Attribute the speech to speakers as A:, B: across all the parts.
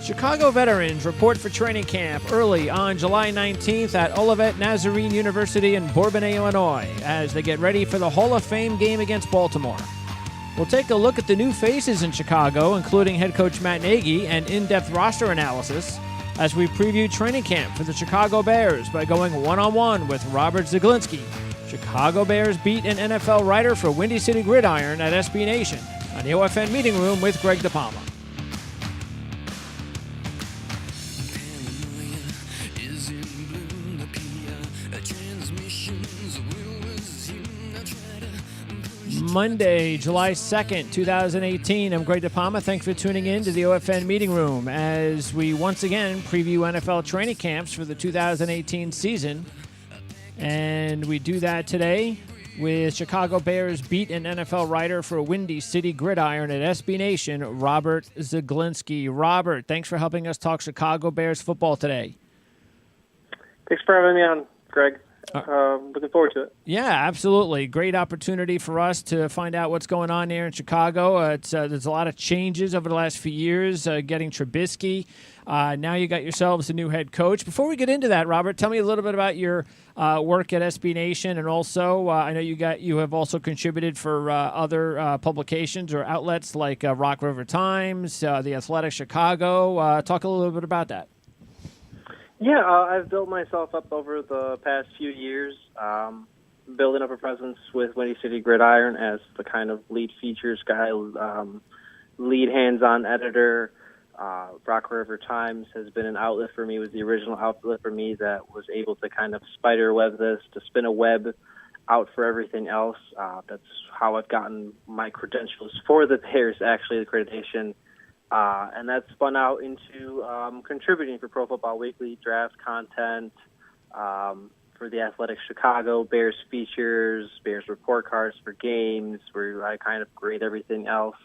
A: Chicago veterans report for training camp early on July 19th at Olivet Nazarene University in Bourbonnais, Illinois, as they get ready for the Hall of Fame game against Baltimore. We'll take a look at the new faces in Chicago, including head coach Matt Nagy, and in-depth roster analysis as we preview training camp for the Chicago Bears by going one-on-one with Robert Zaglinski, Chicago Bears beat and NFL writer for Windy City Gridiron at SB Nation, on the OFN Meeting Room with Greg DePalma. Monday, July 2nd, 2018. I'm Greg DePalma. Thanks for tuning in to the OFN Meeting Room as we once again preview NFL training camps for the 2018 season. And we do that today with Chicago Bears beat and NFL writer for Windy City Gridiron at SB Nation, Robert Zaglinski. Robert, thanks for helping us talk Chicago Bears football today.
B: Thanks for having me on, Greg. Looking forward to it.
A: Yeah, absolutely. Great opportunity for us to find out what's going on here in Chicago. There's a lot of changes over the last few years, getting Trubisky. Now you got yourselves a new head coach. Before we get into that, Robert, tell me a little bit about your work at SB Nation, and also I know you have also contributed for other publications or outlets like Rock River Times, The Athletic Chicago. Talk a little bit about that.
B: Yeah, I've built myself up over the past few years, building up a presence with Windy City Gridiron as the kind of lead features guy, lead hands-on editor. Rock River Times has been an outlet for me, was the original outlet for me that was able to kind of spider web this, to spin a web out for everything else. That's how I've gotten my credentials for the Bears, actually, the accreditation. And that's spun out into contributing for Pro Football Weekly, draft content, for the Athletic Chicago, Bears features, Bears report cards for games, where I kind of grade everything else.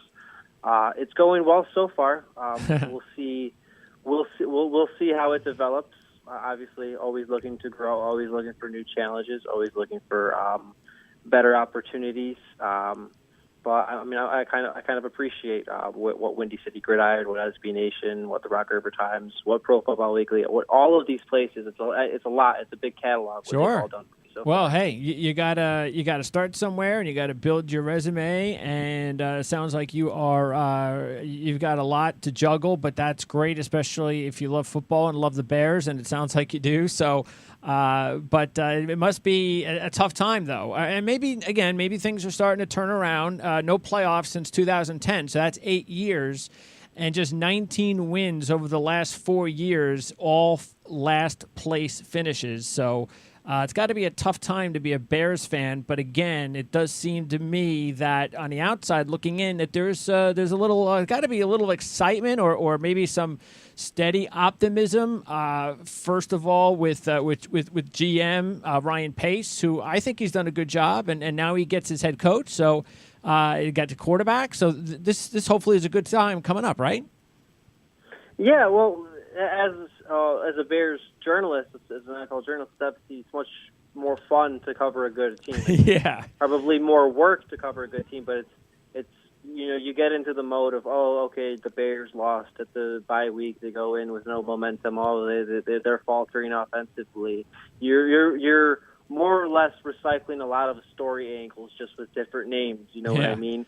B: It's going well so far. We'll see how it develops. Obviously, always looking to grow, always looking for new challenges, always looking for better opportunities. But I mean, I kind of appreciate what Windy City Gridiron, what SB Nation, what the Rock River Times, what Pro Football Weekly, what all of these places. It's a lot. It's a big catalog.
A: Sure.
B: What they've all done for me so
A: well,
B: far.
A: hey, you gotta start somewhere, and you gotta build your resume. And it sounds like you've got a lot to juggle, but that's great, especially if you love football and love the Bears, and it sounds like you do. So. But it must be a tough time, though. And maybe things are starting to turn around. No playoffs since 2010, so that's 8 years. And just 19 wins over the last 4 years, all last place finishes. So it's got to be a tough time to be a Bears fan. But again, it does seem to me that on the outside looking in, that there's a little got to be a little excitement or maybe some steady optimism. First of all, with GM Ryan Pace, who I think he's done a good job, and now he gets his head coach. So he got the quarterback. So this hopefully is a good time coming up, right?
B: Yeah, well, as a Bears journalist, as an NFL journalist, it's much more fun to cover a good team.
A: Yeah,
B: probably more work to cover a good team, but it's you get into the mode of, oh, okay, the Bears lost at the bye week. They go in with no momentum. They're faltering offensively. You're more or less recycling a lot of story angles just with different names. You know what I mean?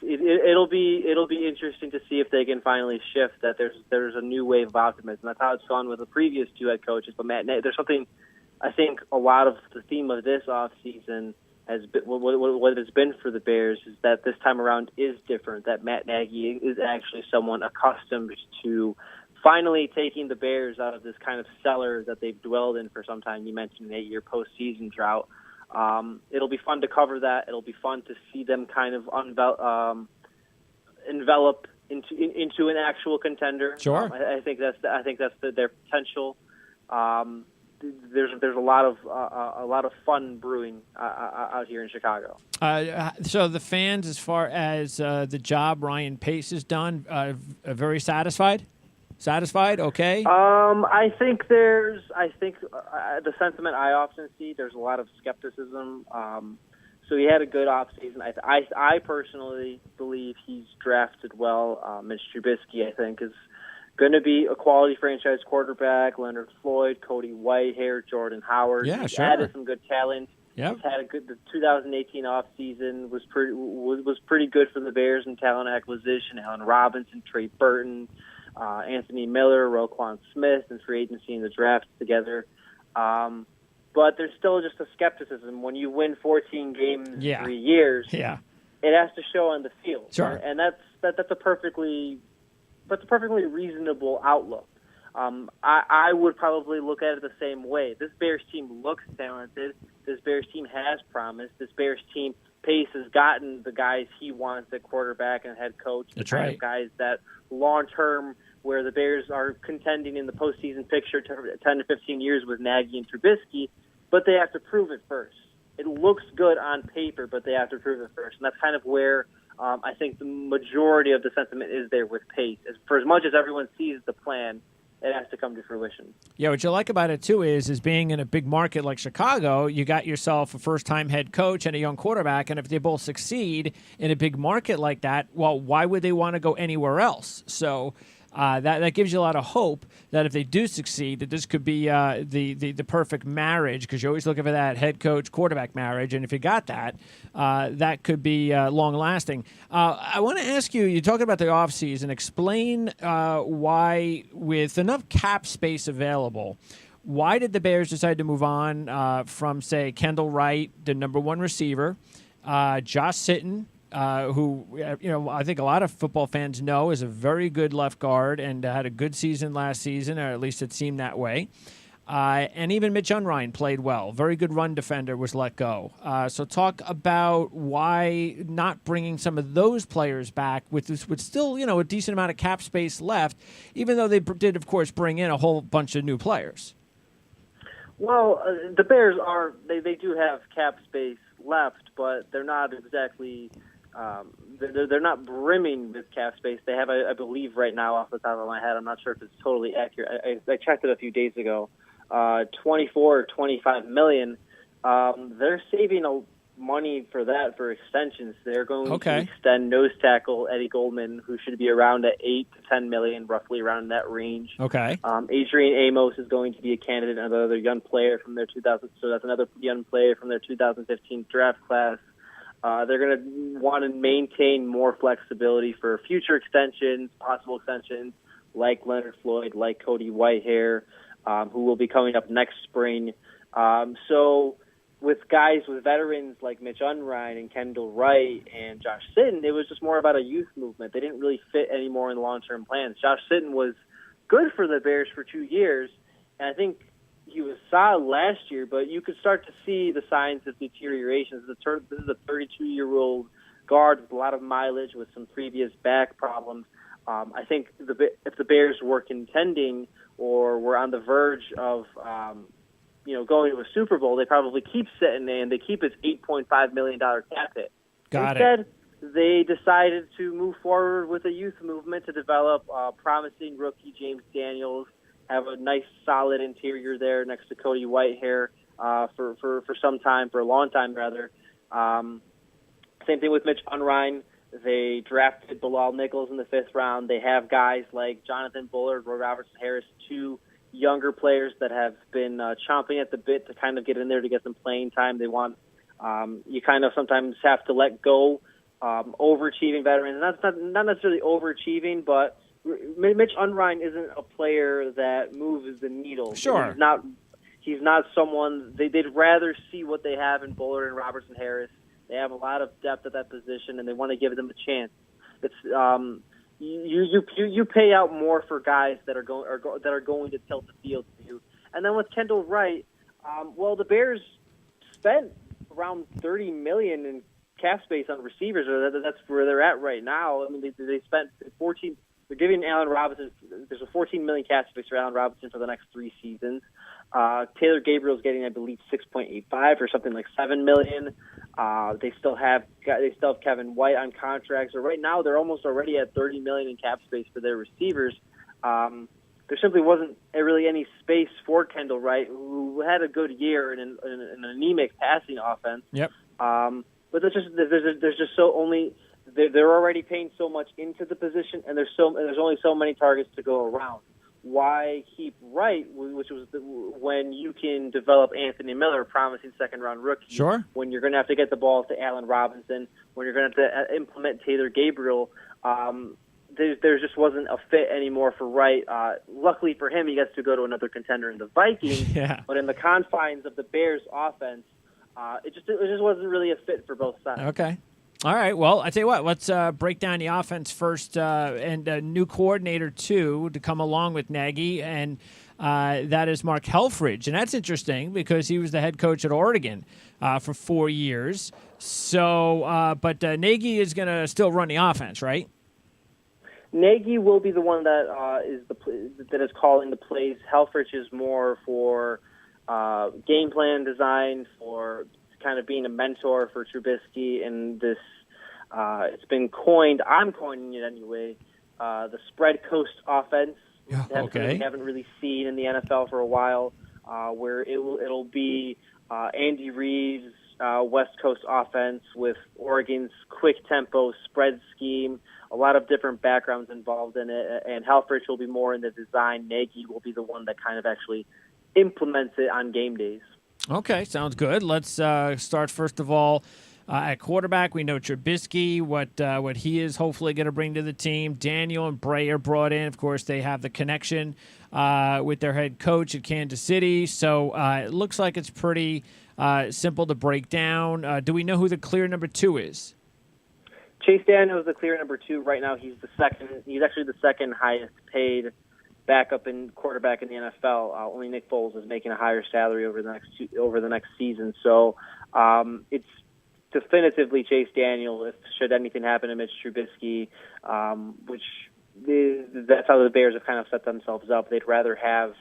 B: It'll be interesting to see if they can finally shift that. There's a new wave of optimism. That's how it's gone with the previous two head coaches. But there's something I think a lot of the theme of this offseason has been what it's been for the Bears is that this time around is different. That Matt Nagy is actually someone accustomed to finally taking the Bears out of this kind of cellar that they've dwelled in for some time. You mentioned an 8-year postseason drought. It'll be fun to cover that. It'll be fun to see them kind of envelop into an actual contender.
A: Sure.
B: I think that's their potential. There's a lot of fun brewing out here in Chicago.
A: So the fans, as far as the job Ryan Pace has done, are very satisfied. Satisfied? Okay.
B: I think the sentiment I often see, there's a lot of skepticism. So he had a good offseason. I personally believe he's drafted well. Mitch Trubisky, I think, is going to be a quality franchise quarterback. Leonard Floyd, Cody Whitehair, Jordan Howard.
A: Yeah,
B: He's
A: sure.
B: added some good talent.
A: Yep.
B: He's had the 2018 offseason was pretty good for the Bears in talent acquisition. Allen Robinson, Trey Burton, Anthony Miller, Roquan Smith, and free agency in the draft together. But there's still just a skepticism when you win 14 games in 3 years.
A: Yeah.
B: It has to show on the field.
A: Sure.
B: And that's a perfectly reasonable outlook. I would probably look at it the same way. This Bears team looks talented. This Bears team has promise. This Bears team, Pace has gotten the guys he wants at quarterback and head coach.
A: That's
B: the kind
A: right.
B: of guys that long-term, where the Bears are contending in the postseason picture 10 to 15 years with Nagy and Trubisky, but they have to prove it first. It looks good on paper, but they have to prove it first. And that's kind of where I think the majority of the sentiment is there with Pace. For as much as everyone sees the plan, it has to come to fruition.
A: Yeah, what you like about it, too, is being in a big market like Chicago, you got yourself a first-time head coach and a young quarterback, and if they both succeed in a big market like that, well, why would they want to go anywhere else? So that gives you a lot of hope that if they do succeed, that this could be the perfect marriage, because you're always looking for that head coach quarterback marriage, and if you got that, that could be long lasting. I want to ask you, you're talking about the offseason. Explain why, with enough cap space available, why did the Bears decide to move on from, say, Kendall Wright, the number one receiver, Josh Sitton, who, I think a lot of football fans know is a very good left guard and had a good season last season, or at least it seemed that way. And even Mitch Unrein played well. Very good run defender was let go. So talk about why not bringing some of those players back with still, a decent amount of cap space left, even though they did, of course, bring in a whole bunch of new players.
B: Well, the Bears they do have cap space left, but they're not exactly they're not brimming with cap space. They have, I believe, right now off the top of my head, I'm not sure if it's totally accurate. I checked it a few days ago. 24 or 25 million. They're saving money for that for extensions. They're going to extend nose tackle Eddie Goldman, who should be around at 8 to 10 million, roughly around that range.
A: Okay.
B: Adrian Amos is going to be a candidate, another young player from their 2015 draft class. They're going to want to maintain more flexibility for future extensions, possible extensions, like Leonard Floyd, like Cody Whitehair, who will be coming up next spring. So with veterans like Mitch Unrein and Kendall Wright and Josh Sitton, it was just more about a youth movement. They didn't really fit anymore in long-term plans. Josh Sitton was good for the Bears for 2 years, and I think he was solid last year, but you could start to see the signs of deterioration. This is a 32-year-old guard with a lot of mileage, with some previous back problems. I think if the Bears were contending or were on the verge of going to a Super Bowl, they probably keep Sitton and they keep his $8.5 million cap hit. Instead, they decided to move forward with a youth movement to develop promising rookie James Daniels, have a nice, solid interior there next to Cody Whitehair for a long time rather. Same thing with Mitch Unrein. They drafted Bilal Nichols in the 5th round. They have guys like Jonathan Bullard, Roy Robertson-Harris, two younger players that have been chomping at the bit to kind of get in there to get some playing time. They want you kind of sometimes have to let go overachieving veterans. And that's not necessarily overachieving, but Mitch Unrein isn't a player that moves the needle.
A: Sure.
B: He's not someone they'd rather see what they have in Bullard and Robertson-Harris. They have a lot of depth at that position, and they want to give them a chance. It's you pay out more for guys that are going to tilt the field for you. And then with Kendall Wright, the Bears spent around $30 million in cap space on receivers, or that's where they're at right now. I mean, they spent 14. They're giving Allen Robinson. There's a $14 million cap space for Allen Robinson for the next 3 seasons. Taylor Gabriel's getting, I believe, 6.85 or something like $7 million. They still have Kevin White on contract. So right now they're almost already at $30 million in cap space for their receivers. There simply wasn't really any space for Kendall Wright, who had a good year in an anemic passing offense.
A: Yep.
B: But there's just so only they're already paying so much into the position, and there's only so many targets to go around. Why keep Wright, which was when you can develop Anthony Miller, promising second-round rookie,
A: Sure.
B: when you're going to have to get the ball to Allen Robinson, when you're going to have to implement Taylor Gabriel. There just wasn't a fit anymore for Wright. Luckily for him, he gets to go to another contender in the Vikings.
A: Yeah.
B: But in the confines of the Bears' offense, it just wasn't really a fit for both sides.
A: Okay. All right. Well, I tell you what. Let's break down the offense first, and a new coordinator too to come along with Nagy, and that is Mark Helfrich, and that's interesting because he was the head coach at Oregon for 4 years. So, but Nagy is going to still run the offense, right?
B: Nagy will be the one that is calling the plays. Helfrich is more for game plan design, for kind of being a mentor for Trubisky, and this it's been coined. I'm coining it anyway. The spread coast offense.
A: Okay.
B: We haven't really seen in the NFL for a while, where it'll be Andy Reid's West Coast offense with Oregon's quick tempo spread scheme. A lot of different backgrounds involved in it, and Helfrich will be more in the design. Nagy will be the one that kind of actually implements it on game days.
A: Okay, sounds good. Let's start first of all at quarterback. We know Trubisky, what he is hopefully going to bring to the team. Daniel and Bray are brought in. Of course, they have the connection with their head coach at Kansas City. So it looks like it's pretty simple to break down. Do we know who the clear number 2 is?
B: Chase Daniel is the clear number 2 right now. He's the second. He's actually the second highest paid backup in quarterback in the NFL. Only Nick Foles is making a higher salary over the next season. So it's definitively Chase Daniel. Should anything happen to Mitch Trubisky, that's how the Bears have kind of set themselves up. They'd rather have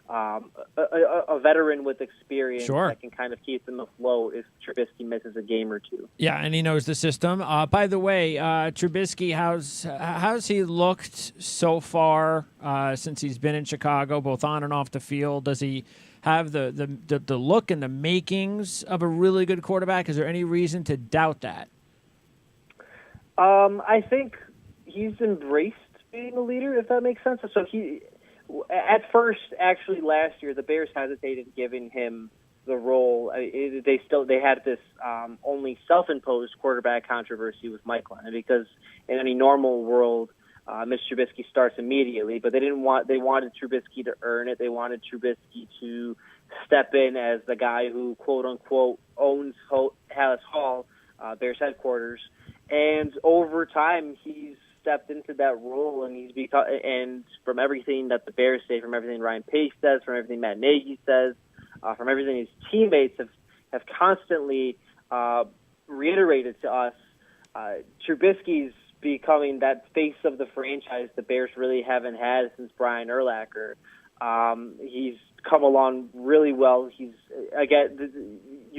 B: a veteran with experience
A: Sure.
B: that can kind of keep them afloat if Trubisky misses a game or two.
A: Yeah, and he knows the system. By the way, Trubisky, how's he looked so far since he's been in Chicago, both on and off the field? Does he have the look and the makings of a really good quarterback? Is there any reason to doubt that?
B: I think he's embraced being a leader, if that makes sense. So at first, actually, last year, the Bears hesitated giving him the role. They had this only self-imposed quarterback controversy with Mike Glennon, because in any normal world, Mitch Trubisky starts immediately, but they wanted Trubisky to earn it. They wanted Trubisky to step in as the guy who, quote unquote, owns Hallis Hall, Bears headquarters, and over time he's stepped into that role, and and from everything that the Bears say, from everything Ryan Pace says, from everything Matt Nagy says, from everything his teammates have constantly reiterated to us, Trubisky's becoming that face of the franchise the Bears really haven't had since Brian Urlacher. He's come along really well. You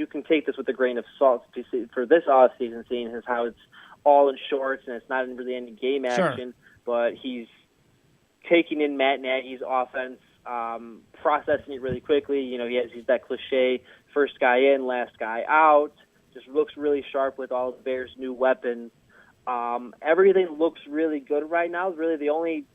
B: can take this with a grain of salt for this offseason, seeing as how it's all in shorts and it's not really any game action. Sure. But he's taking in Matt Nagy's offense, processing it really quickly. He's that cliche first guy in, last guy out. Just looks really sharp with all the Bears' new weapons. Everything looks really good right now. Really, the only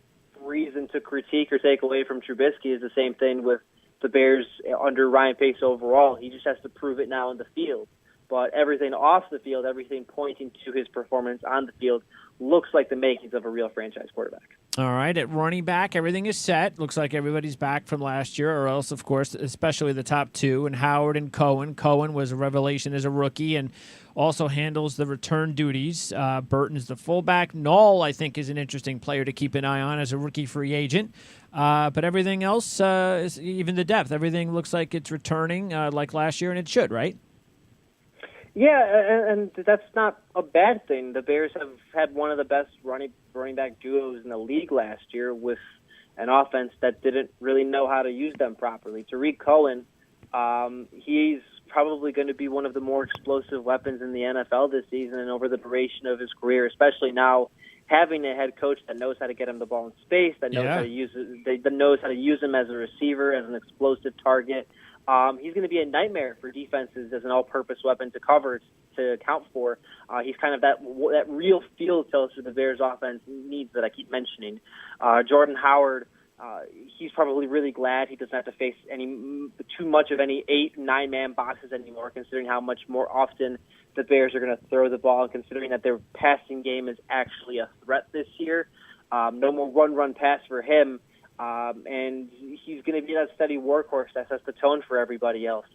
B: reason to critique or take away from Trubisky is the same thing with the Bears under Ryan Pace overall. He just has to prove it now in the field. But everything off the field, everything pointing to his performance on the field, looks like the makings of a real franchise quarterback.
A: All right, at running back, everything is set. Looks like everybody's back from last year, or else, of course, especially the top 2, and Howard and Cohen. Cohen was a revelation as a rookie and also handles the return duties. Burton is the fullback. Knoll, I think, is an interesting player to keep an eye on as a rookie free agent. But everything else, is even the depth, everything looks like it's returning like last year, and it should, right?
B: Yeah, and that's not a bad thing. The Bears have had one of the best running back duos in the league last year, with an offense that didn't really know how to use them properly. Tariq Cohen, he's probably going to be one of the more explosive weapons in the NFL this season and over the duration of his career, especially now having a head coach that knows how to get him the ball in space, that knows how to use it, that knows how to use him as a receiver, as an explosive target. He's going to be a nightmare for defenses as an all-purpose weapon to cover. to account for. He's kind of that real field tilt the Bears offense needs that I keep mentioning. Jordan Howard, he's probably really glad he doesn't have to face too much of any 8-9 man boxes anymore, considering how much more often the Bears are going to throw the ball, and considering that their passing game is actually a threat this year. No more run pass for him, and he's going to be that steady workhorse that sets the tone for everybody else.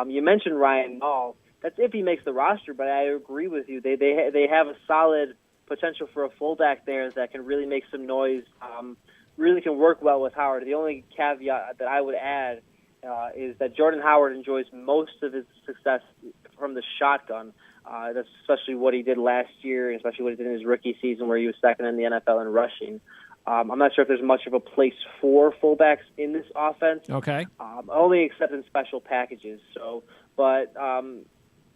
B: You mentioned Ryan Nall. That's if he makes the roster, but I agree with you. They have a solid potential for a fullback there that can really make some noise, really can work well with Howard. The only caveat that I would add is that Jordan Howard enjoys most of his success from the shotgun. That's especially what he did last year, and especially what he did in his rookie season where he was second in the NFL in rushing. I'm not sure if there's much of a place for fullbacks in this offense.
A: Okay.
B: Only except in special packages. But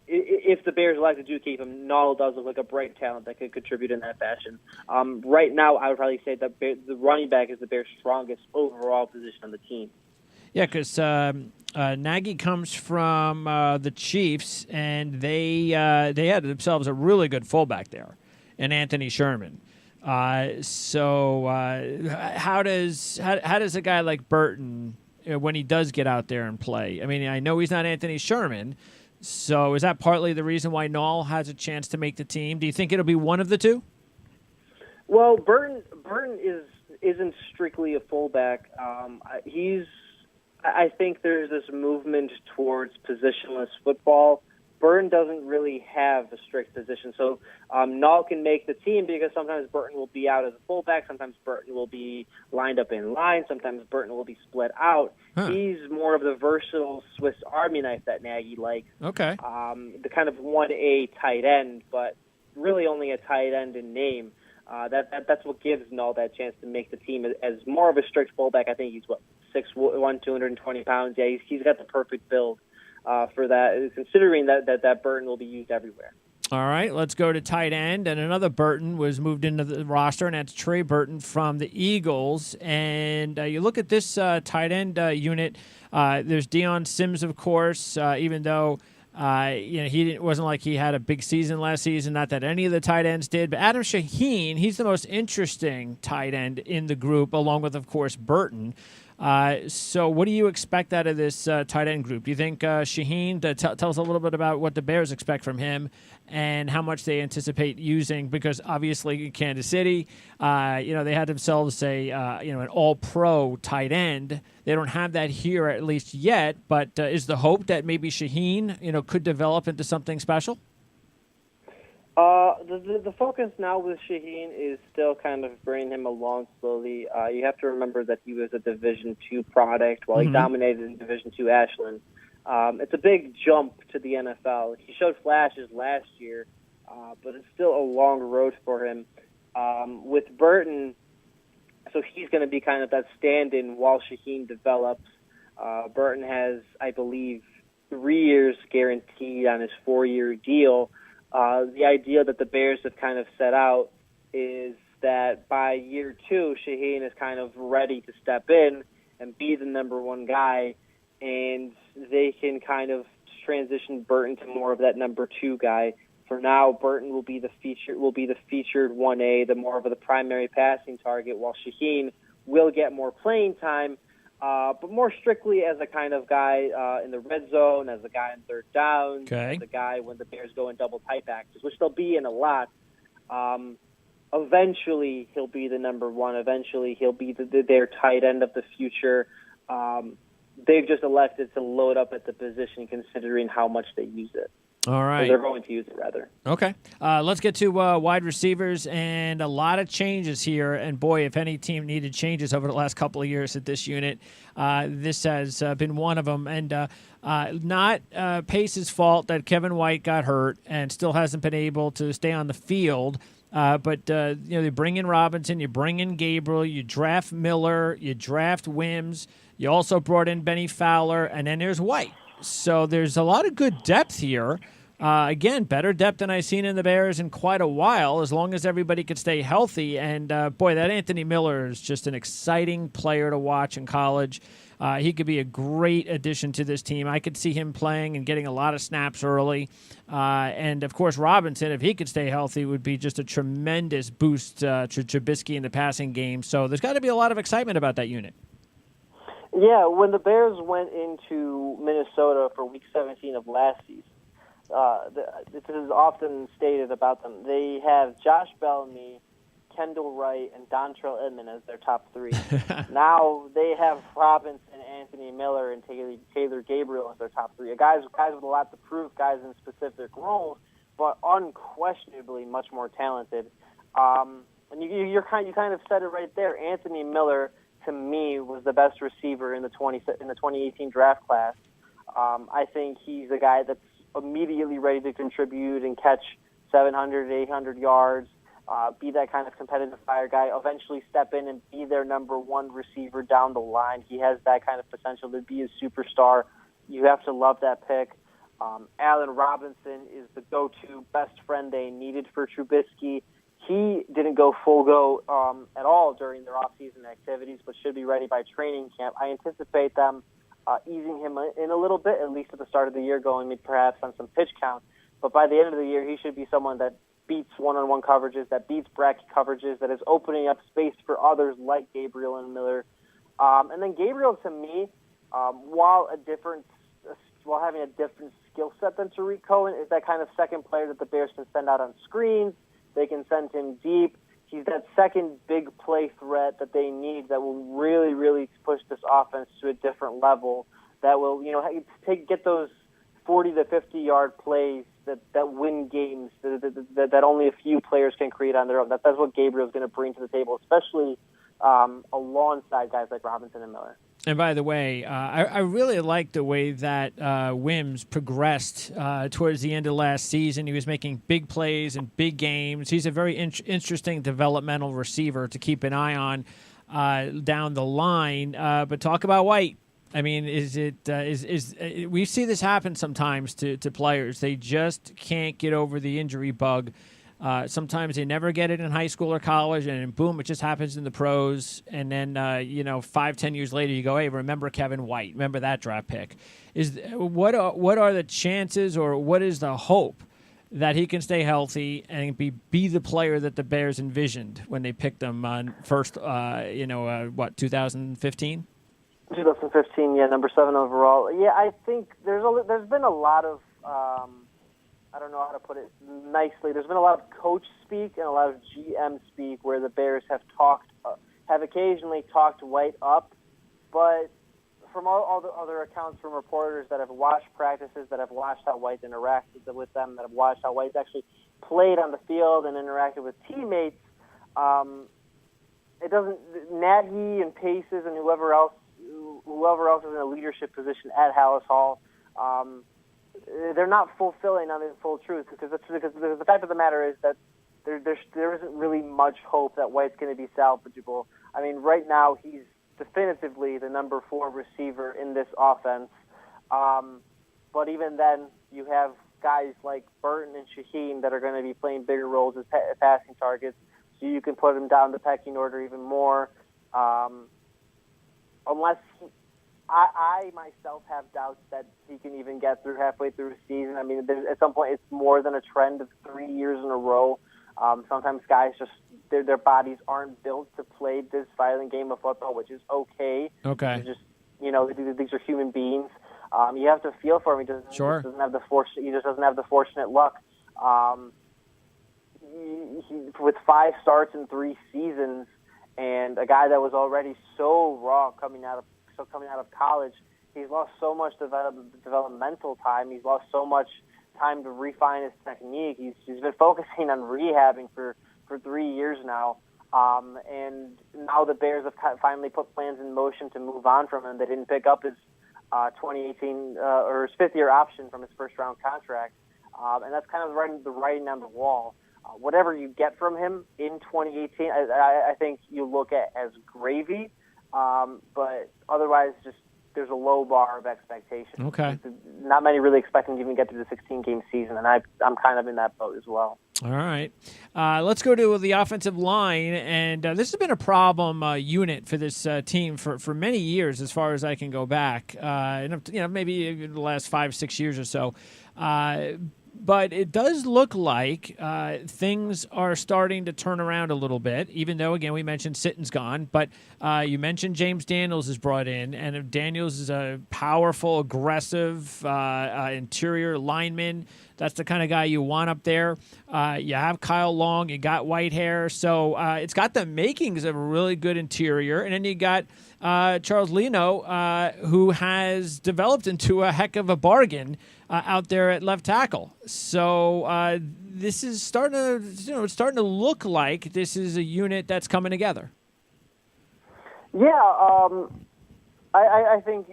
B: if the Bears like to do keep him, Nall does look like a bright talent that could contribute in that fashion. Right now, I would probably say that the running back is the Bears' strongest overall position on the team.
A: Yeah, because Nagy comes from the Chiefs, and they had themselves a really good fullback there, in Anthony Sherman. So how does a guy like Burton, when he does get out there and play? I mean, I know he's not Anthony Sherman, so is that partly the reason why Nall has a chance to make the team? Do you think it'll be one of the two?
B: Well, Burton isn't strictly a fullback. I think there's this movement towards positionless football. Burton doesn't really have a strict position. So Nall can make the team because sometimes Burton will be out as a fullback, sometimes Burton will be lined up in line, sometimes Burton will be split out. He's more of the versatile Swiss Army knife that Nagy likes.
A: Okay.
B: The kind of 1A tight end, but really only a tight end in name. That's what gives Nall that chance to make the team. As more of a strict fullback, I think he's 6'1", 220 pounds. Yeah, he's got the perfect build for that, considering that Burton will be used everywhere.
A: All right, let's go to tight end. And another Burton was moved into the roster, and that's Trey Burton from the Eagles. And you look at this tight end unit, there's Deion Sims, of course, even though wasn't like he had a big season last season, not that any of the tight ends did. But Adam Shaheen, he's the most interesting tight end in the group, along with, of course, Burton. So what do you expect out of this tight end group? Do you think Shaheen, tell us a little bit about what the Bears expect from him and how much they anticipate using, because obviously in Kansas City, they had themselves an all-pro tight end. They don't have that here at least yet, but is the hope that maybe Shaheen, could develop into something special?
B: The focus now with Shaheen is still kind of bringing him along slowly. You have to remember that he was a Division II product while he dominated in Division II Ashland. It's a big jump to the NFL. He showed flashes last year, but it's still a long road for him. With Burton, so he's going to be kind of that stand-in while Shaheen develops. Burton has, I believe, 3 years guaranteed on his 4-year deal. The idea that the Bears have kind of set out is that by year 2, Shaheen is kind of ready to step in and be the number one guy, and they can kind of transition Burton to more of that number 2 guy. For now, Burton will be the featured 1A, the more of the primary passing target, while Shaheen will get more playing time, but more strictly as a kind of guy in the red zone, as a guy in third down, as a guy when the Bears go in double tight packages, which they'll be in a lot. Eventually, he'll be the number 1. Eventually, he'll be their tight end of the future. They've just elected to load up at the position considering how much they use it.
A: All right.
B: So they're going to use it, rather.
A: Okay. Let's get to wide receivers, and a lot of changes here. And, boy, if any team needed changes over the last couple of years at this unit, this has been one of them. And not Pace's fault that Kevin White got hurt and still hasn't been able to stay on the field. But they bring in Robinson, you bring in Gabriel, you draft Miller, you draft Wims. You also brought in Benny Fowler, and then there's White. So there's a lot of good depth here. Again, better depth than I've seen in the Bears in quite a while, as long as everybody could stay healthy. And, boy, that Anthony Miller is just an exciting player to watch in college. He could be a great addition to this team. I could see him playing and getting a lot of snaps early. And, of course, Robinson, if he could stay healthy, would be just a tremendous boost to Trubisky in the passing game. So there's got to be a lot of excitement about that unit.
B: Yeah, when the Bears went into Minnesota for Week 17 of last season, this is often stated about them. They have Josh Bellamy, Kendall Wright, and Dontrell Inman as their top three. Now they have Robinson, Anthony Miller, and Taylor Gabriel as their top three. Guys with a lot to prove, guys in specific roles, but unquestionably much more talented. And you kind of said it right there. Anthony Miller, to me, was the best receiver in the 2018 draft class. I think he's a guy that's immediately ready to contribute and catch 700, 800 yards, be that kind of competitive fire guy, eventually step in and be their number one receiver down the line. He has that kind of potential to be a superstar. You have to love that pick. Allen Robinson is the go-to best friend they needed for Trubisky. He didn't go full go at all during their off-season activities, but should be ready by training camp. I anticipate them easing him in a little bit, at least at the start of the year, going perhaps on some pitch count. But by the end of the year, he should be someone that beats one-on-one coverages, that beats bracket coverages, that is opening up space for others like Gabriel and Miller. And then Gabriel, to me, while having a different skill set than Tariq Cohen, is that kind of second player that the Bears can send out on screens. They can send him deep. He's that second big play threat that they need that will really, really push this offense to a different level. That will, get those 40 to 50-yard plays that win games that only a few players can create on their own. That's what Gabriel's going to bring to the table, especially alongside guys like Robinson and Miller.
A: And by the way, I really like the way that Wims progressed towards the end of last season. He was making big plays in big games. He's a very interesting developmental receiver to keep an eye on down the line. But talk about White. I mean, we see this happen sometimes to players. They just can't get over the injury bug. Sometimes they never get it in high school or college, and then boom, it just happens in the pros. And then, 5-10 years later, you go, hey, remember Kevin White? Remember that draft pick? What are the chances, or what is the hope that he can stay healthy and be the player that the Bears envisioned when they picked him on first, 2015?
B: 2015, yeah, number 7 overall. Yeah, I think there's been a lot of I don't know how to put it nicely. There's been a lot of coach speak and a lot of GM speak where the Bears have occasionally talked White up, but from all the other accounts from reporters that have watched practices, that have watched how White interacted with them, that have watched how White's actually played on the field and interacted with teammates, it doesn't. Nagy and Paces and whoever else is in a leadership position at Hallis Hall. They're not fulfilling on the full truth because the fact of the matter is that there isn't really much hope that White's going to be salvageable. I mean, right now he's definitively the number 4 receiver in this offense. But even then, you have guys like Burton and Shaheen that are going to be playing bigger roles as passing targets, so you can put him down the pecking order even more. Unless I myself have doubts that he can even get through halfway through a season. I mean, at some point, it's more than a trend of 3 years in a row. Sometimes guys just their bodies aren't built to play this violent game of football, which is okay.
A: Okay.
B: It's just these are human beings. You have to feel for him. He doesn't have the fortunate luck. With 5 starts in 3 seasons, and a guy that was already so raw coming out of college, he's lost so much developmental time. He's lost so much time to refine his technique. He's been focusing on rehabbing for 3 years now. And now the Bears have finally put plans in motion to move on from him. They didn't pick up his 2018 or his 5th-year option from his first-round contract. And that's kind of the writing on the wall. Whatever you get from him in 2018, I think you look at as gravy. But otherwise, just there's a low bar of expectation.
A: Okay.
B: Not many really expecting to even get through the 16-game season, and I'm kind of in that boat as well.
A: All right. Let's go to the offensive line, and this has been a problem unit for this team for many years, as far as I can go back. Maybe the last 5-6 years or so. But it does look like things are starting to turn around a little bit, even though, again, we mentioned Sitton's gone. But you mentioned James Daniels is brought in, and if Daniels is a powerful, aggressive interior lineman. That's the kind of guy you want up there. You have Kyle Long. You got Whitehair. So it's got the makings of a really good interior. And then you got Charles Leno, who has developed into a heck of a bargain out there at left tackle. So this is starting to, it's starting to look like this is a unit that's coming together.
B: Yeah, I think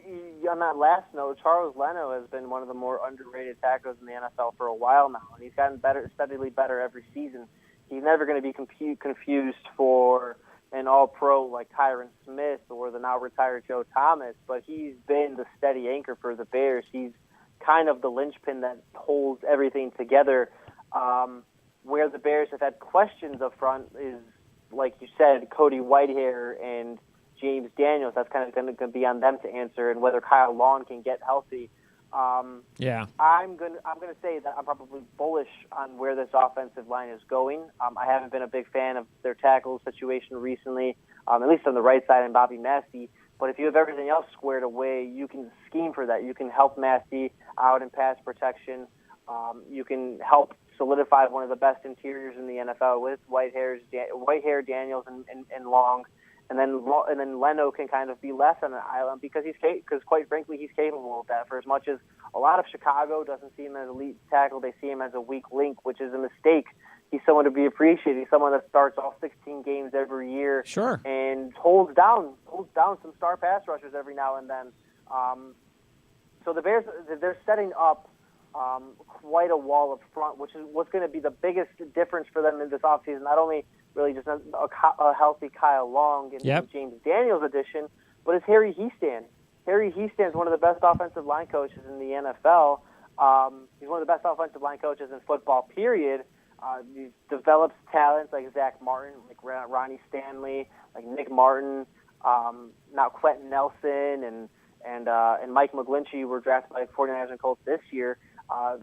B: on that last note, Charles Leno has been one of the more underrated tackles in the NFL for a while now, and he's gotten steadily better every season. He's never going to be confused for an all-pro like Tyron Smith or the now-retired Joe Thomas, but he's been the steady anchor for the Bears. He's kind of the linchpin that holds everything together. Where the Bears have had questions up front is, like you said, Cody Whitehair and James Daniels. That's kind of going to be on them to answer, and whether Kyle Long can get healthy. I'm going to say that I'm probably bullish on where this offensive line is going. I haven't been a big fan of their tackle situation recently, at least on the right side and Bobby Massey. But if you have everything else squared away, you can scheme for that. You can help Massey out in pass protection. You can help solidify one of the best interiors in the NFL with Whitehair, Daniels, and Long. And then Leno can kind of be left on an island because quite frankly he's capable of that. For as much as a lot of Chicago doesn't see him as an elite tackle, they see him as a weak link, which is a mistake. He's someone to be appreciated. He's someone that starts all 16 games every year,
A: sure, and
B: holds down some star pass rushers every now and then. So the Bears, they're setting up quite a wall up front, which is what's going to be the biggest difference for them in this offseason. Not only really just a healthy Kyle Long and James Daniels addition, but it's Harry Hiestand. Harry Hiestand is one of the best offensive line coaches in the NFL. He's one of the best offensive line coaches in football, period. He develops talents like Zach Martin, like Ronnie Stanley, like Nick Martin, now Quentin Nelson, and Mike McGlinchey were drafted by the 49ers and Colts this year.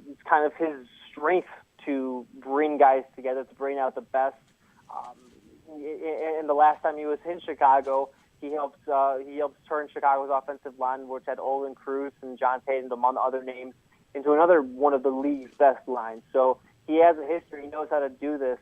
B: It's kind of his strength to bring guys together, to bring out the best. And the last time he was in Chicago, he helped turn Chicago's offensive line, which had Olin Cruz and John Tatum, among other names, into another one of the league's best lines. So he has a history. He knows how to do this.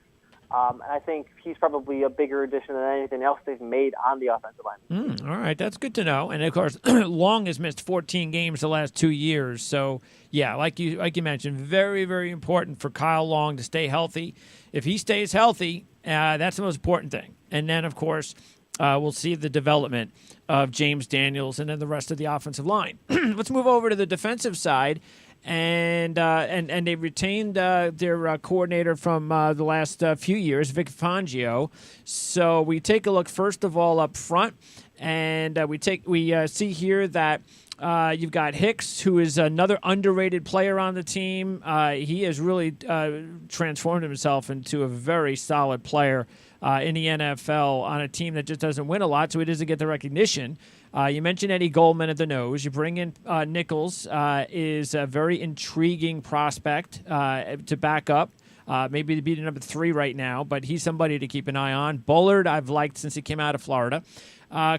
B: And I think he's probably a bigger addition than anything else they've made on the offensive line.
A: All right, that's good to know. And, of course, Long has missed 14 games the last 2 years. So, yeah, like you mentioned, very, very important for Kyle Long to stay healthy. If he stays healthy, that's the most important thing. And then, of course, we'll see the development of James Daniels and then the rest of the offensive line. Let's move over to the defensive side. And they retained their coordinator from the last few years, Vic Fangio. So we take a look first of all up front, and we see here that you've got Hicks, who is another underrated player on the team. He has really transformed himself into a very solid player in the NFL on a team that just doesn't win a lot, so he doesn't get the recognition. You mentioned Eddie Goldman at the nose. You bring in Nichols, is a very intriguing prospect to back up. Maybe to be the number 3 right now, but he's somebody to keep an eye on. Bullard, I've liked since he came out of Florida.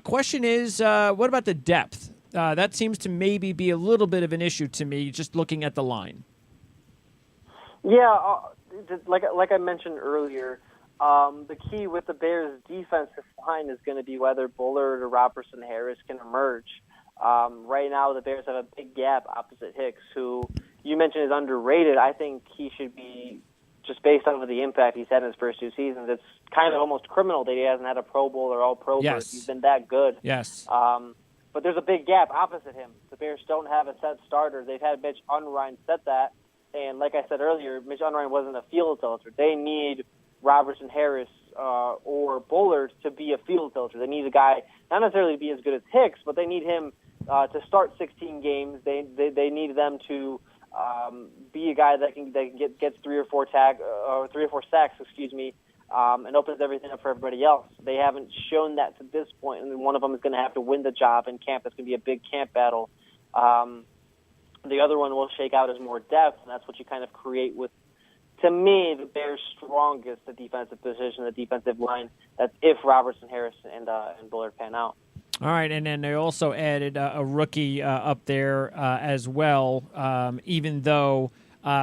A: Question is, what about the depth? That seems to maybe be a little bit of an issue to me, just looking at the line.
B: Yeah, like I mentioned earlier, the key with the Bears' defensive line is going to be whether Bullard or Robertson Harris can emerge. Right now, the Bears have a big gap opposite Hicks, who you mentioned is underrated. I think he should be, just based off of the impact he's had in his first 2 seasons, it's kind of almost criminal that he hasn't had a Pro Bowl or All-Pro berth. He's been that good.
A: Yes.
B: But there's a big gap opposite him. The Bears don't have a set starter. They've had Mitch Unrein set that. And like I said earlier, Mitch Unrein wasn't a field tilter. They need Robertson Harris or Bullard to be a field tilter. They need a guy not necessarily to be as good as Hicks, but they need him to start 16 games. They need them to be a guy that can gets 3 or 4 sacks, and opens everything up for everybody else. They haven't shown that to this point, and one of them is going to have to win the job in camp. It's going to be a big camp battle. The other one will shake out as more depth, and that's what you kind of create with, to me, the Bears' strongest at defensive position, the defensive line. That's if Robertson, Harris, and Bullard pan out.
A: All right, and then they also added a rookie up there as well, even though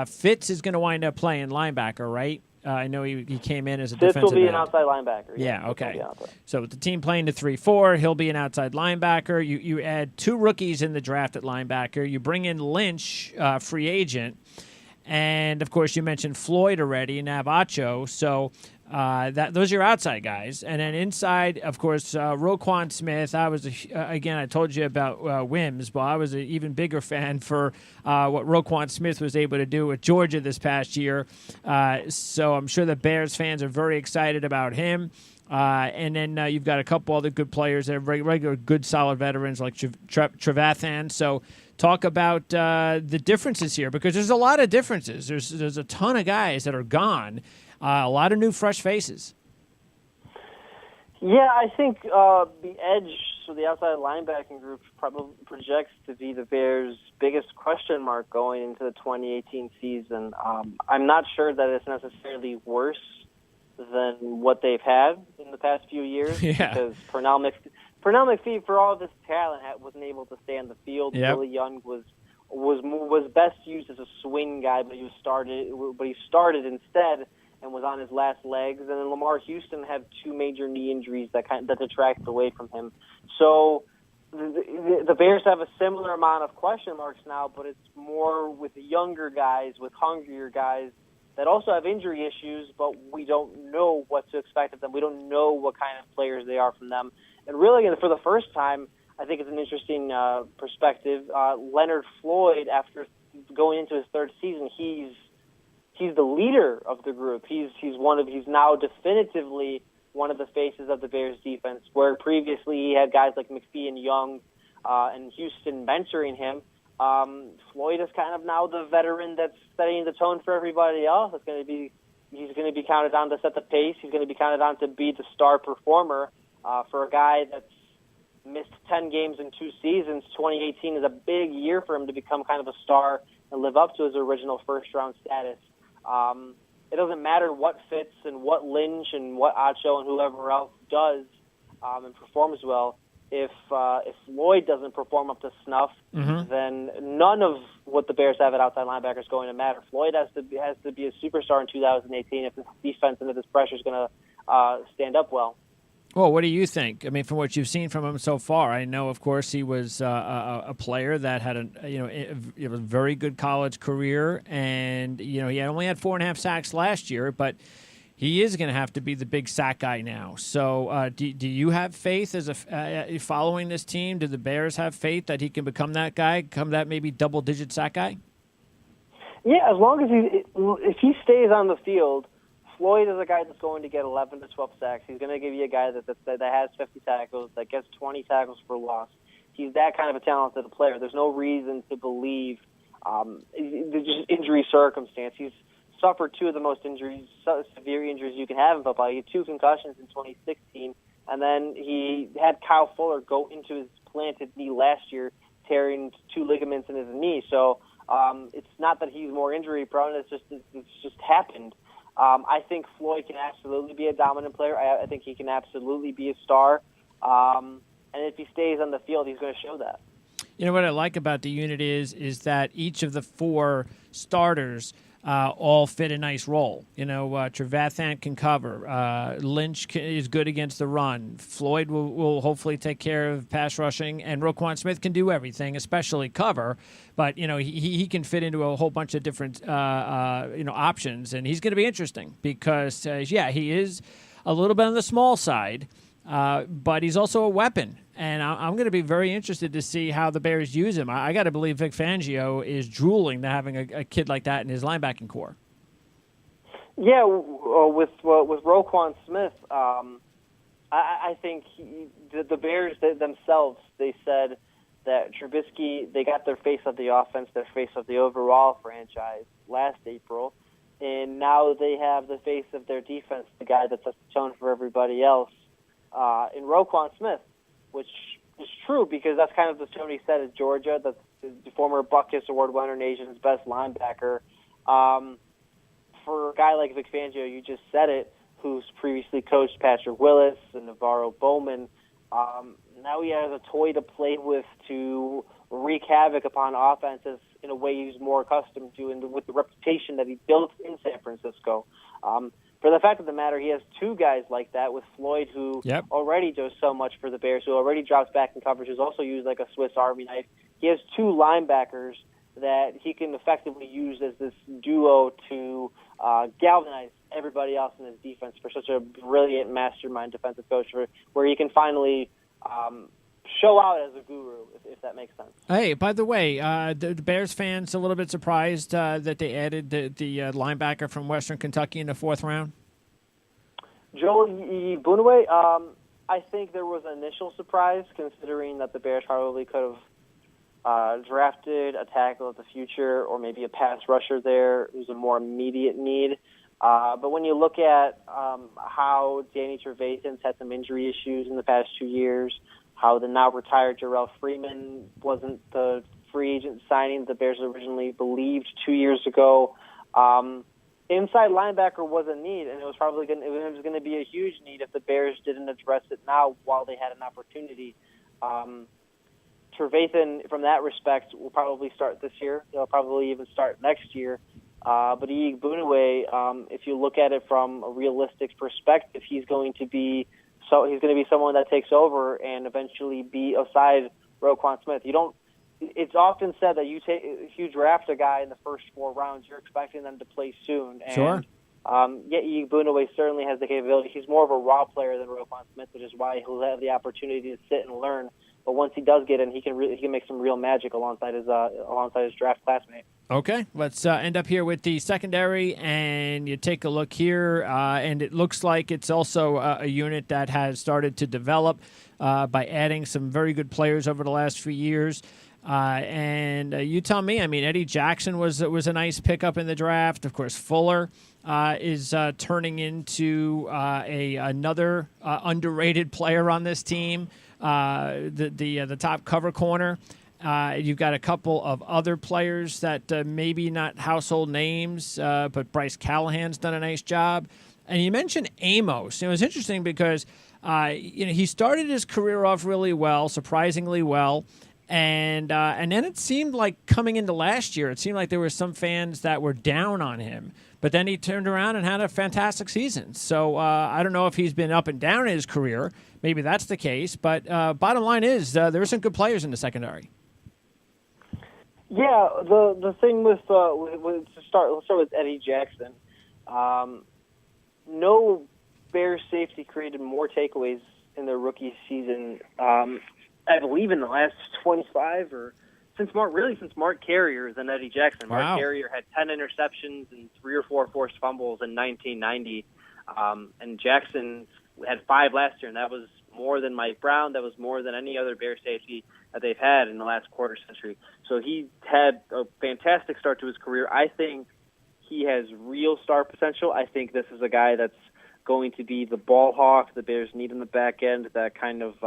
A: Fitz is going to wind up playing linebacker, right? I know he came in as a defensive end.
B: Fitz will be an outside linebacker.
A: Yeah, okay. So with the team playing the 3-4, he'll be an outside linebacker. You add 2 rookies in the draft at linebacker. You bring in Lynch, free agent. And, of course, you mentioned Floyd already and Navacho. So those are your outside guys. And then inside, of course, Roquan Smith. I told you about Wims, but I was an even bigger fan for what Roquan Smith was able to do with Georgia this past year. So I'm sure the Bears fans are very excited about him. And then you've got a couple other good players that are regular good, solid veterans like Trevathan. So talk about the differences here, because there's a lot of differences. There's a ton of guys that are gone. A lot of new, fresh faces.
B: Yeah, I think the edge, so the outside linebacking group, probably projects to be the Bears' biggest question mark going into the 2018 season. I'm not sure that it's necessarily worse than what they've had in the past few years, because Pernell McPhee, for all of his talent, wasn't able to stay on the field.
A: Yep.
B: Billy Young was best used as a swing guy, but he started instead and was on his last legs. And then Lamar Houston had 2 major knee injuries that detracted away from him. So the Bears have a similar amount of question marks now, but it's more with the younger guys, with hungrier guys that also have injury issues, but we don't know what to expect of them. We don't know what kind of players they are from them. And really, for the first time, I think it's an interesting perspective. Leonard Floyd, after going into his 3rd season, he's the leader of the group. He's now definitively one of the faces of the Bears defense, where previously he had guys like McPhee and Young and Houston mentoring him. Floyd is kind of now the veteran that's setting the tone for everybody else. He's going to be counted on to set the pace. He's going to be counted on to be the star performer. For a guy that's missed 10 games in 2 seasons, 2018 is a big year for him to become kind of a star and live up to his original first-round status. It doesn't matter what Fitz and what Lynch and what Acho and whoever else does and performs well. If Floyd doesn't perform up to snuff, then none of what the Bears have at outside linebacker is going to matter. Floyd has to be a superstar in 2018 if this defense and if this pressure is going to stand up well.
A: Well, what do you think? I mean, from what you've seen from him so far, I know, of course, he was a player that had a very good college career, and he only had 4.5 sacks last year, but he is going to have to be the big sack guy now. So, do you have faith as following this team? Do the Bears have faith that he can become that guy, become that maybe double-digit sack guy?
B: Yeah, as long as if he stays on the field. Floyd is a guy that's going to get 11 to 12 sacks. He's going to give you a guy that has 50 tackles, that gets 20 tackles for loss. He's that kind of a talented player. There's no reason to believe there's just injury circumstance. He's suffered 2 of the most severe injuries you can have in football. He had 2 concussions in 2016, and then he had Kyle Fuller go into his planted knee last year, tearing 2 ligaments in his knee. So it's not that he's more injury prone. It's just happened. I think Floyd can absolutely be a dominant player. I think he can absolutely be a star. And if he stays on the field, he's going to show that.
A: You know what I like about the unit is that each of the 4 starters all fit a nice role. Trevathan can cover. Lynch is good against the run. Floyd will hopefully take care of pass rushing, and Roquan Smith can do everything, especially cover. But he can fit into a whole bunch of different options, and he's going to be interesting because he is a little bit on the small side, but he's also a weapon. And I'm going to be very interested to see how the Bears use him. I got to believe Vic Fangio is drooling to having a kid like that in his linebacking core.
B: Yeah, with Roquan Smith, I think the Bears themselves, they said that Trubisky, they got their face of the offense, their face of the overall franchise last April, and now they have the face of their defense, the guy that sets the tone for everybody else, in Roquan Smith, which is true because that's kind of the tone he set at Georgia. That's the former Butkus Award winner, nation's best linebacker. For a guy like Vic Fangio, you just said it, who's previously coached Patrick Willis and Navarro Bowman. Now he has a toy to play with to wreak havoc upon offenses in a way he's more accustomed to, and with the reputation that he built in San Francisco. For the fact of the matter, he has two guys like that, with Floyd, who already does so much for the Bears, who already drops back in coverage, who's also used like a Swiss Army knife. He has two linebackers that he can effectively use as this duo to galvanize everybody else in his defense for such a brilliant mastermind defensive coach, where he can finally show out as a guru, if that makes sense.
A: Hey, by the way, the Bears fans a little bit surprised that they added the linebacker from Western Kentucky in the 4th round?
B: Joel Bunaway, I think there was an initial surprise, considering that the Bears probably could have drafted a tackle of the future or maybe a pass rusher there. It was a more immediate need. But when you look at how Danny Trevathan's had some injury issues in the past 2 years, how the now retired Jarrell Freeman wasn't the free agent signing the Bears originally believed 2 years ago, inside linebacker was a need, and it was going to be a huge need if the Bears didn't address it now while they had an opportunity. Trevathan, from that respect, will probably start this year. He'll probably even start next year. But Bunaway, if you look at it from a realistic perspective, he's going to be someone that takes over and eventually be aside Roquan Smith. It's often said that if you draft a guy in the first 4 rounds, you're expecting them to play soon. And,
A: sure.
B: Bunaway certainly has the capability. He's more of a raw player than Roquan Smith, which is why he'll have the opportunity to sit and learn. But once he does get in, he can make some real magic alongside his draft classmate.
A: Okay, let's end up here with the secondary, and you take a look here, and it looks like it's also a unit that has started to develop by adding some very good players over the last few years. And you tell me. I mean, Eddie Jackson was a nice pickup in the draft. Of course, Fuller is turning into another underrated player on this team. The top cover corner. You've got a couple of other players that maybe not household names, but Bryce Callahan's done a nice job. And you mentioned Amos. It was interesting because he started his career off really well, surprisingly well. And then it seemed like coming into last year, it seemed like there were some fans that were down on him. But then he turned around and had a fantastic season. So I don't know if he's been up and down in his career. Maybe that's the case. But bottom line is there are some good players in the secondary.
B: Yeah, the thing let's start with Eddie Jackson. No Bears safety created more takeaways in their rookie season, I believe, in the last 25 or since Mark Carrier than Eddie Jackson.
A: Wow.
B: Mark Carrier had 10 interceptions and 3 or 4 forced fumbles in 1990, and Jackson had 5 last year, and that was more than Mike Brown. That was more than any other Bears safety that they've had in the last quarter century. So he had a fantastic start to his career. I think he has real star potential. I think this is a guy that's going to be the ball hawk the Bears need in the back end, that kind of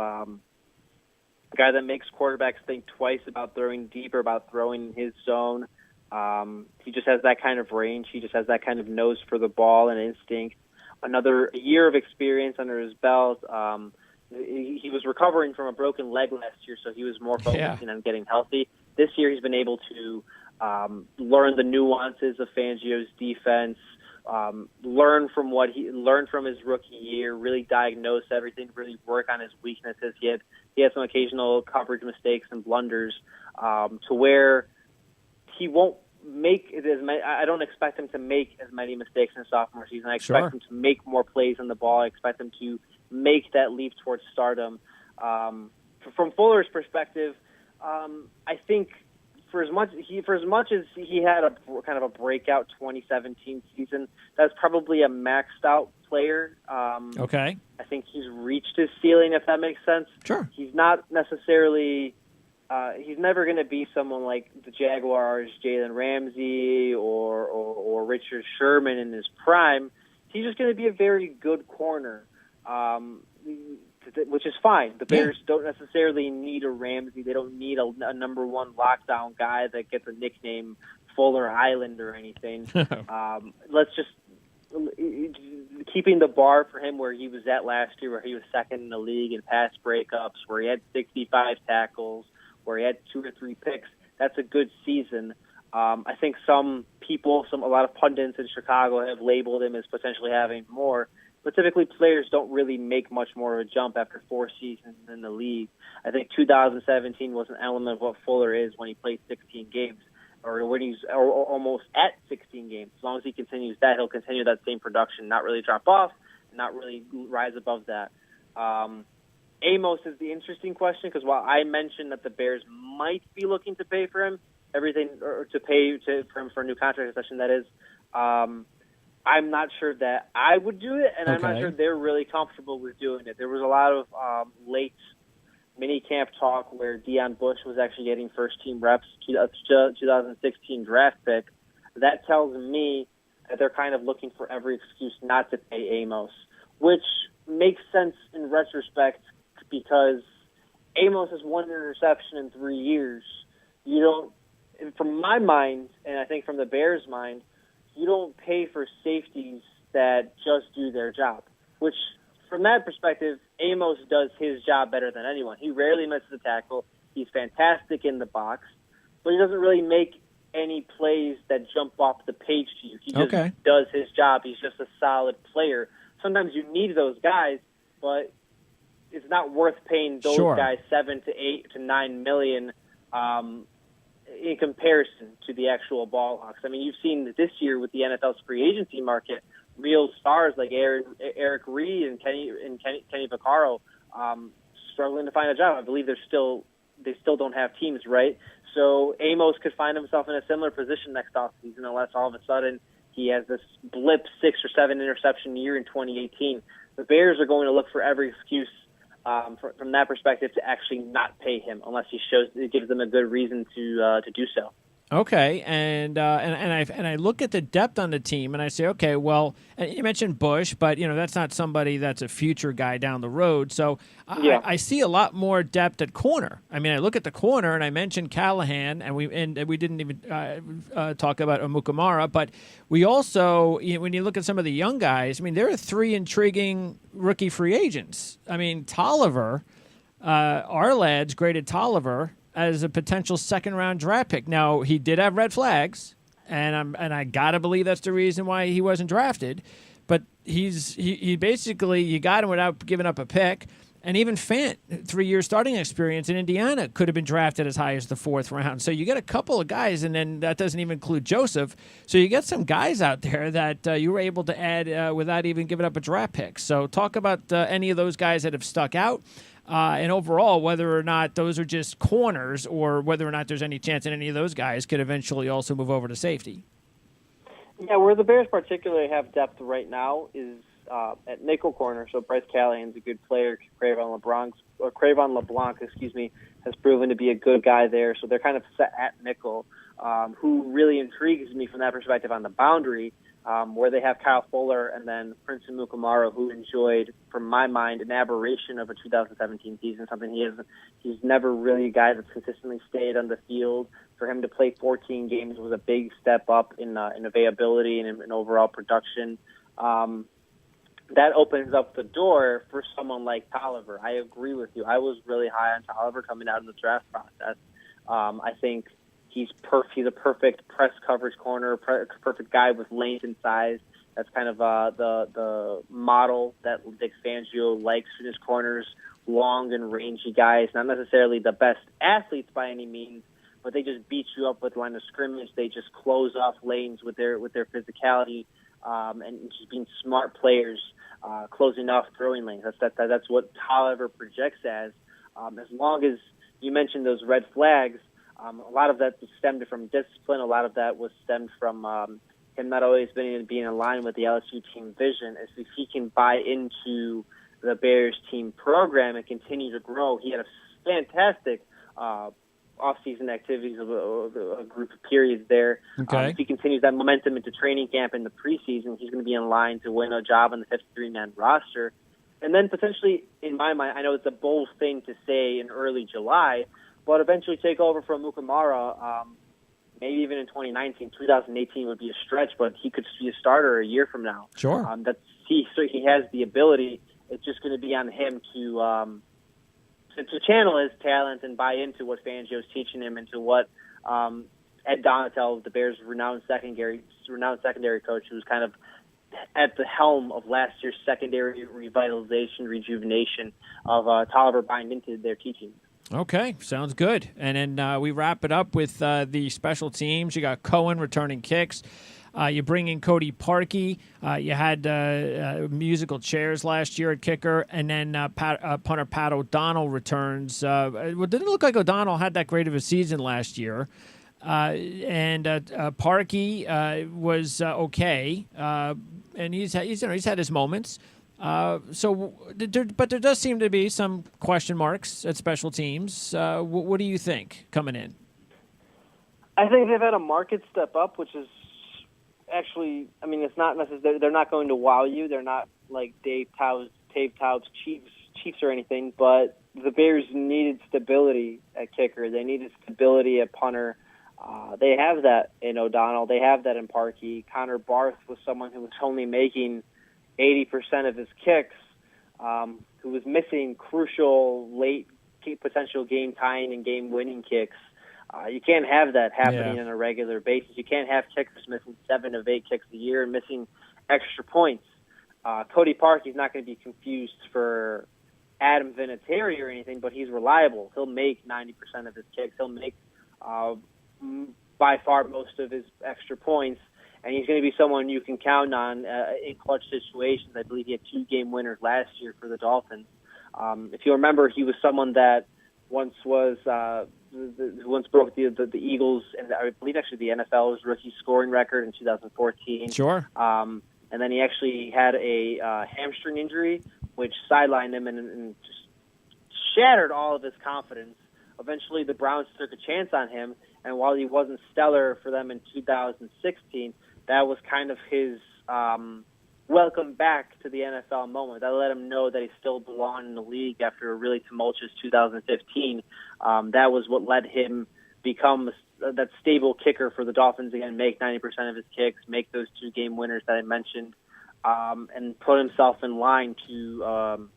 B: guy that makes quarterbacks think twice about throwing deep or about throwing in his zone. He just has that kind of range. He just has that kind of nose for the ball and instinct. Another year of experience under his belt. He was recovering from a broken leg last year, so he was more focusing on getting healthy. This year he's been able to learn the nuances of Fangio's defense, learn from his rookie year, really diagnose everything, really work on his weaknesses. He had some occasional coverage mistakes and blunders, to where he won't make it as many. I don't expect him to make as many mistakes in the sophomore season. I expect him to make more plays on the ball. I expect him to make that leap towards stardom. From Fuller's perspective, I think for as much as he had a kind of a breakout 2017 season, that's probably a maxed out player.
A: Okay.
B: I think he's reached his ceiling, if that makes sense.
A: Sure.
B: He's not necessarily he's never going to be someone like the Jaguars' Jalen Ramsey or Richard Sherman in his prime. He's just going to be a very good corner, which is fine. The Bears don't necessarily need a Ramsey. They don't need a number one lockdown guy that gets a nickname Fuller Island or anything. Let's just keeping the bar for him where he was at last year, where he was second in the league in pass breakups, where he had 65 tackles, where he had 2 or 3 picks. That's a good season. I think a lot of pundits in Chicago have labeled him as potentially having more, but typically players don't really make much more of a jump after 4 seasons in the league. I think 2017 was an element of what Fuller is when he played 16 games, or when he's almost at 16 games. As long as he continues that, he'll continue that same production, not really drop off, not really rise above that. Amos is the interesting question, because while I mentioned that the Bears might be looking to pay for him, for him for a new contract extension, that is, I'm not sure that I would do it, and I'm not sure they're really comfortable with doing it. There was a lot of late mini-camp talk where Deion Bush was actually getting first-team reps, 2016 draft pick. That tells me that they're kind of looking for every excuse not to pay Amos, which makes sense in retrospect because Amos has 1 interception in 3 years. From my mind, and I think from the Bears' mind, you don't pay for safeties that just do their job, which from that perspective, Amos does his job better than anyone. He rarely misses a tackle. He's fantastic in the box, but he doesn't really make any plays that jump off the page to you. He just does his job. He's just a solid player. Sometimes you need those guys, but it's not worth paying those guys $7 to $8 to $9 million in comparison to the actual ball hawks. I mean, you've seen this year with the NFL's free agency market, real stars like Eric Reed and Kenny Vaccaro struggling to find a job. I believe they still don't have teams, right? So Amos could find himself in a similar position next offseason unless all of a sudden he has this blip 6 or 7 interception year in 2018. The Bears are going to look for every excuse from that perspective to actually not pay him unless it gives them a good reason to do so.
A: Okay, and I look at the depth on the team, and I say, okay, well, you mentioned Bush, but that's not somebody that's a future guy down the road. So I see a lot more depth at corner. I mean, I look at the corner, and I mentioned Callahan, and we didn't even talk about Amukamara, but we also, when you look at some of the young guys, I mean, there are 3 intriguing rookie free agents. I mean, Tolliver, our lads graded Tolliver as a potential second-round draft pick. Now, he did have red flags, and I gotta believe that's the reason why he wasn't drafted. But he basically, you got him without giving up a pick. And even Fant, 3 years starting experience in Indiana, could have been drafted as high as the 4th round. So you get a couple of guys, and then that doesn't even include Joseph. So you get some guys out there that you were able to add without even giving up a draft pick. So talk about any of those guys that have stuck out. And overall, whether or not those are just corners or whether or not there's any chance that any of those guys could eventually also move over to safety.
B: Yeah, where the Bears particularly have depth right now is at nickel corner. So Bryce Callahan's a good player. Cravon LeBlanc, has proven to be a good guy there. So they're kind of set at nickel. Who really intrigues me from that perspective on the boundary, where they have Kyle Fuller and then Prince Amukamara, who enjoyed, from my mind, an aberration of a 2017 season, something he's never really a guy that's consistently stayed on the field. For him to play 14 games was a big step up in availability and in overall production. That opens up the door for someone like Tolliver. I agree with you. I was really high on Tolliver coming out in the draft process. I think he's a perfect press coverage corner, perfect guy with length and size. That's kind of the model that Vic Fangio likes in his corners, long and rangy guys, not necessarily the best athletes by any means, but they just beat you up with line of scrimmage. They just close off lanes with their physicality and just being smart players, closing off throwing lanes. That's what Tolliver projects as. As long as you mentioned those red flags, a lot of that stemmed from discipline. A lot of that was stemmed from him not always being in line with the LSU team vision. As if he can buy into the Bears team program and continue to grow. He had a fantastic off-season activities of a group of periods there.
A: Okay.
B: If he continues that momentum into training camp in the preseason, he's going to be in line to win a job on the 53-man roster. And then potentially, in my mind, I know it's a bold thing to say in early July, but eventually take over from Mukamara, maybe even in 2019. 2018 would be a stretch, but he could be a starter a year from now.
A: Sure.
B: So he has the ability. It's just going to be on him to channel his talent and buy into what Fangio's teaching him, into what Ed Donatel, the Bears' renowned secondary coach, who's kind of at the helm of last year's secondary revitalization, rejuvenation of Tolliver, buying into their teachings.
A: Okay, sounds good. And then we wrap it up with the special teams. You got Cohen returning kicks. You bring in Cody Parkey. You had musical chairs last year at kicker. And then punter Pat O'Donnell returns. It didn't look like O'Donnell had that great of a season last year. And Parkey was okay. And he's had his moments. But there does seem to be some question marks at special teams. What do you think coming in?
B: I think they've had a market step up, which is actually, I mean, it's not necessarily, they're not going to wow you. They're not like Dave Taub's Chiefs or anything, but the Bears needed stability at kicker. They needed stability at punter. They have that in O'Donnell. They have that in Parkey. Connor Barth was someone who was only making 80% of his kicks, who was missing crucial late potential game-tying and game-winning kicks. You can't have that happening on a regular basis. You can't have kickers missing 7 of 8 kicks a year and missing extra points. Cody Parkey's not going to be confused for Adam Vinatieri or anything, but he's reliable. He'll make 90% of his kicks. He'll make by far most of his extra points. And he's going to be someone you can count on in clutch situations. I believe he had 2 game winners last year for the Dolphins. If you remember, he was someone that once was once broke the Eagles and I believe actually the NFL's rookie scoring record in 2014.
A: Sure.
B: And then he actually had a hamstring injury, which sidelined him and just shattered all of his confidence. Eventually, the Browns took a chance on him, and while he wasn't stellar for them in 2016, that was kind of his welcome back to the NFL moment. That let him know that he still belonged in the league after a really tumultuous 2015. That was what led him become that stable kicker for the Dolphins again, make 90% of his kicks, make those 2 game winners that I mentioned, and put himself in line to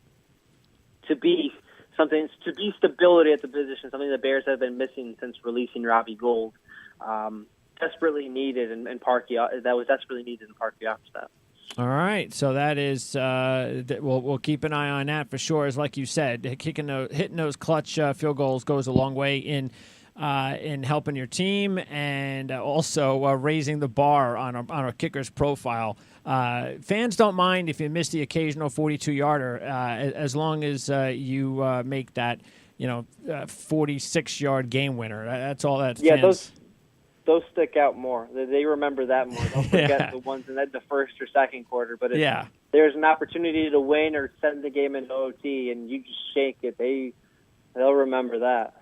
B: be something, to be stability at the position, something the Bears have been missing since releasing Robbie Gould. Desperately needed, and Parkey, that was desperately needed in Parkey off that.
A: All right, so that is we'll keep an eye on that for sure. As like you said, hitting those clutch field goals goes a long way in helping your team and also raising the bar on a kicker's profile. Fans don't mind if you miss the occasional 42-yarder as long as you make that 46-yard game winner. That's all that.
B: Yeah,
A: fans.
B: Those stick out more. They remember that more. Don't forget the ones in the first or second quarter. But if there's an opportunity to win or send the game into OT and you just shake it, they'll remember that.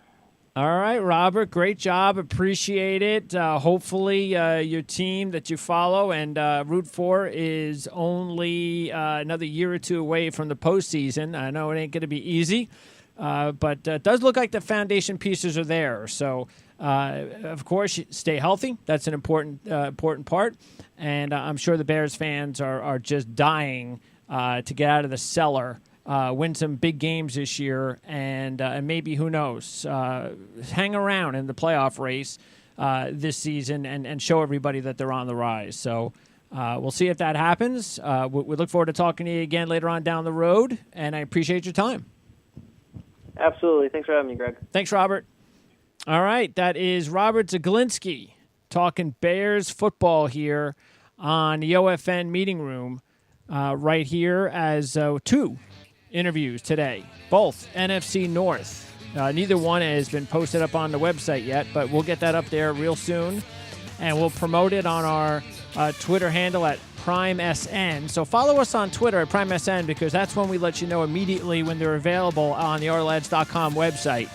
A: All right, Robert, great job. Appreciate it. Hopefully your team that you follow and root for is only another year or 2 away from the postseason. I know it ain't going to be easy, but it does look like the foundation pieces are there. So, of course, stay healthy. That's an important part. And I'm sure the Bears fans are just dying to get out of the cellar. Win some big games this year, and maybe, who knows, hang around in the playoff race this season and show everybody that they're on the rise. So we'll see if that happens. We look forward to talking to you again later on down the road, and I appreciate your time.
B: Absolutely. Thanks for having me, Greg.
A: Thanks, Robert. All right, that is Robert Zaglinski talking Bears football here on the OFN meeting room right here as 2 interviews today, both NFC North. Neither one has been posted up on the website yet, but we'll get that up there real soon, and we'll promote it on our Twitter handle at PrimeSN. So follow us on Twitter at PrimeSN because that's when we let you know immediately when they're available on the ourlads.com website.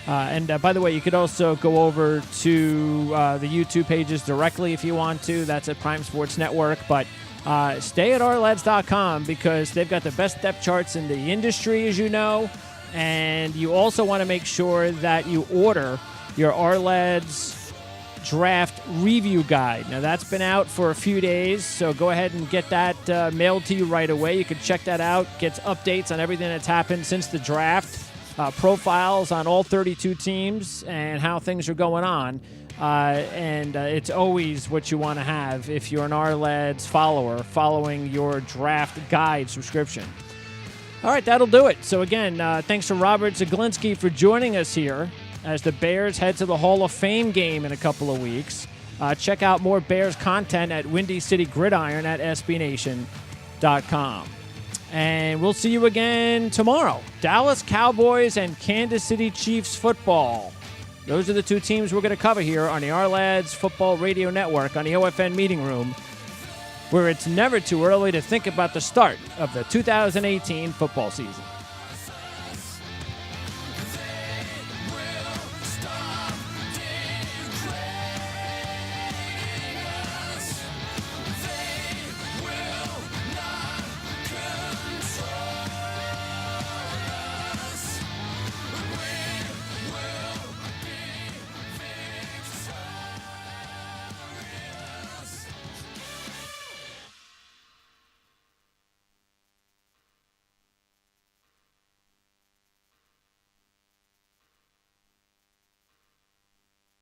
A: And by the way, you could also go over to the YouTube pages directly if you want to. That's at Prime Sports Network. But stay at ourlads.com because they've got the best depth charts in the industry, as you know. And you also want to make sure that you order your Ourlads draft review guide. Now, that's been out for a few days, so go ahead and get that mailed to you right away. You can check that out. Gets updates on everything that's happened since the draft. Profiles on all 32 teams and how things are going on. And it's always what you want to have if you're an Ourlads follower, following your draft guide subscription. All right, that'll do it. So again, thanks to Robert Zaglinski for joining us here as the Bears head to the Hall of Fame game in a couple of weeks. Check out more Bears content at Windy City Gridiron at SBNation.com. And we'll see you again tomorrow. Dallas Cowboys and Kansas City Chiefs football. Those are the two teams we're going to cover here on the Ourlads Football Radio Network on the OFN Meeting Room, where it's never too early to think about the start of the 2018 football season.